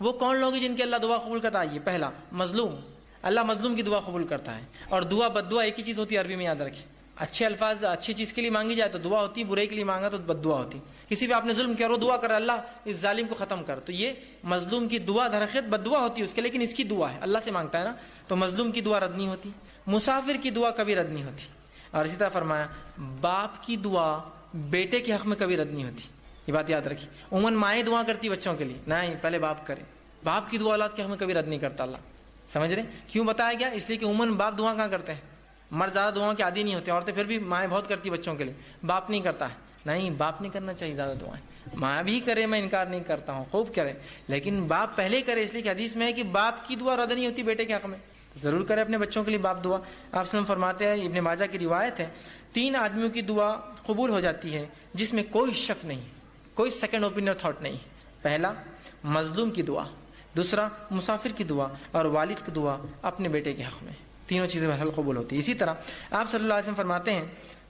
وہ کون لوگ ہیں جن کی اللہ دعا قبول کرتا ہے؟ یہ پہلا مظلوم، اللہ مظلوم کی دعا قبول کرتا ہے. اور دعا بد دعا ایک ہی چیز ہوتی ہے، عربی میں یاد رکھیں. اچھے الفاظ اچھی چیز کے لیے مانگی جائے تو دعا ہوتی، برے کے لیے مانگا تو بد دعا ہوتی. کسی پہ آپ نے ظلم کیا اور دعا کر اللہ اس ظالم کو ختم کر، تو یہ مظلوم کی دعا درخت بد دعا ہوتی ہے اس کے، لیکن اس کی دعا ہے اللہ سے مانگتا ہے نا، تو مظلوم کی دعا رد نہیں ہوتی. مسافر کی دعا کبھی رد نہیں ہوتی. اور اسی طرح فرمایا باپ کی دعا بیٹے کے حق میں کبھی رد نہیں ہوتی. یہ بات یاد رکھی. عموماً مائیں دعا کرتی بچوں کے لیے، نہیں پہلے باپ کرے. باپ کی دعا اولاد کے حق میں کبھی رد نہیں کرتا اللہ. سمجھ رہے کیوں بتایا گیا؟ اس لیے کہ عموماً باپ دعا کہاں کرتے ہیں؟ مرد زیادہ دعاؤں کے عادی نہیں ہوتے، عورتیں پھر بھی مائیں بہت کرتی بچوں کے لیے، باپ نہیں کرتا ہے. نہیں، باپ نہیں کرنا چاہیے زیادہ دعائیں. ماں بھی کرے، میں انکار نہیں کرتا ہوں، خوب کرے، لیکن باپ پہلے کرے، اس لیے کہ حدیث میں ہے کہ باپ کی دعا رد نہیں ہوتی بیٹے کے حق میں. ضرور کرے اپنے بچوں کے لیے باپ دعا. آپ وسلم فرماتے ہیں، ابن ماجہ کی روایت ہے، 3 آدمیوں کی دعا قبول ہو جاتی ہے جس میں کوئی شک نہیں، کوئی سیکنڈ اوپینین تھاٹ نہیں. پہلا مظلوم کی دعا، دوسرا مسافر کی دعا، اور والد کی دعا اپنے بیٹے کے حق میں. تینوں چیزیں بہرحال قبول ہوتی ہے. اسی طرح آپ صلی اللہ علیہ وسلم فرماتے ہیں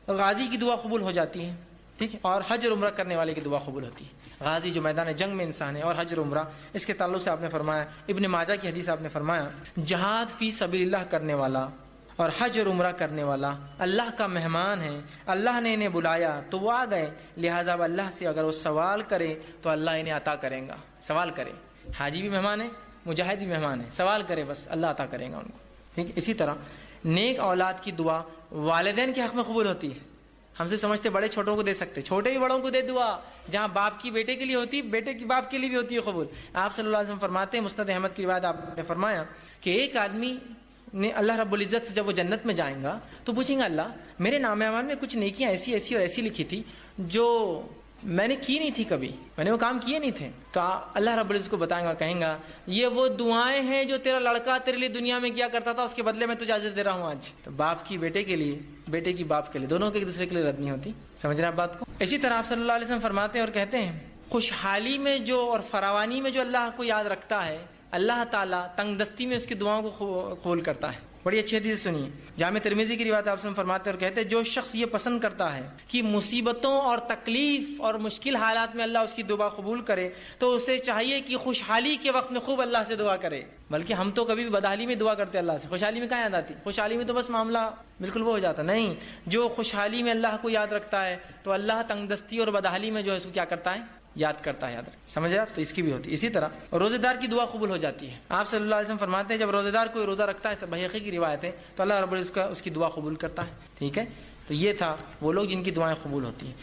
غازی کی دعا قبول ہو جاتی ہے، ٹھیک ہے، اور حج اور عمرہ کرنے والے کی دعا قبول ہوتی ہے. غازی جو میدان جنگ میں انسان ہے، اور حج اور عمرہ اس کے تعلق سے آپ نے فرمایا، ابن ماجہ کی حدیث آپ نے فرمایا جہاد فی سبیل اللہ کرنے والا اور حج اور عمرہ کرنے والا اللہ کا مہمان ہے. اللہ نے انہیں بلایا تو وہ آ گئے، لہٰذا اللہ سے اگر وہ سوال کرے تو اللہ انہیں عطا کرے گا. سوال کرے، حاجی بھی مہمان ہے، مجاہد بھی مہمان ہے، سوال کرے بس اللہ عطا کرے گا ان کو. ٹھیک ہے. اسی طرح نیک اولاد کی دعا والدین کے حق میں قبول ہوتی ہے. ہم سے سمجھتے بڑے چھوٹوں کو دے سکتے، چھوٹے بھی بڑوں کو دے دعا. جہاں باپ کی بیٹے کے لیے ہوتی ہے، بیٹے کی باپ کے لیے بھی ہوتی ہے قبول. آپ صلی اللہ علیہ وسلم فرماتے ہیں، مسند احمد کی روایت آپ نے فرمایا کہ ایک آدمی نے اللہ رب العزت سے جب وہ جنت میں جائیں گا تو پوچھیں گا اللہ میرے نام اعمال میں کچھ نیکیاں ایسی ایسی اور ایسی لکھی تھی جو میں نے کی نہیں تھی، کبھی میں نے وہ کام کیے نہیں تھے. تو اللہ رب العزت کو بتائیں گا اور کہیں گا یہ وہ دعائیں ہیں جو تیرا لڑکا تیرے لیے دنیا میں کیا کرتا تھا، اس کے بدلے میں تجھے اجر دے رہا ہوں آج. تو باپ کی بیٹے کے لیے، بیٹے کی باپ کے لیے، دونوں کے ایک دوسرے کے لیے رد نہیں ہوتی. سمجھ رہے ہیں آپ بات کو؟ اسی طرح آپ صلی اللہ علیہ وسلم فرماتے ہیں اور کہتے ہیں خوشحالی میں جو اور فراوانی میں جو اللہ کو یاد رکھتا ہے، اللہ تعالیٰ تنگ دستی میں اس کی دعاؤں کو قبول کرتا ہے. بڑی اچھی حدیث سنیے، جامع ترمذی کی روایت آپ سے فرماتے ہیں اور کہتے ہیں جو شخص یہ پسند کرتا ہے کہ مصیبتوں اور تکلیف اور مشکل حالات میں اللہ اس کی دعا قبول کرے تو اسے چاہیے کہ خوشحالی کے وقت میں خوب اللہ سے دعا کرے. بلکہ ہم تو کبھی بھی بدحالی میں دعا کرتے اللہ سے، خوشحالی میں کہاں یاد آتی؟ خوشحالی میں تو بس معاملہ بالکل وہ ہو جاتا. نہیں، جو خوشحالی میں اللہ کو یاد رکھتا ہے تو اللہ تنگ دستی اور بدحالی میں جو ہے اس کو کیا کرتا ہے؟ یاد کرتا ہے. یاد رکھ، سمجھ آپ؟ تو اس کی بھی ہوتی ہے. اسی طرح روزے دار کی دعا قبول ہو جاتی ہے. آپ صلی اللہ علیہ وسلم فرماتے ہیں جب روزے دار کوئی روزہ رکھتا ہے، بحقی کی روایت ہے، تو اللہ رب العزت اس کی دعا قبول کرتا ہے. ٹھیک ہے. تو یہ تھا وہ لوگ جن کی دعائیں قبول ہوتی ہیں.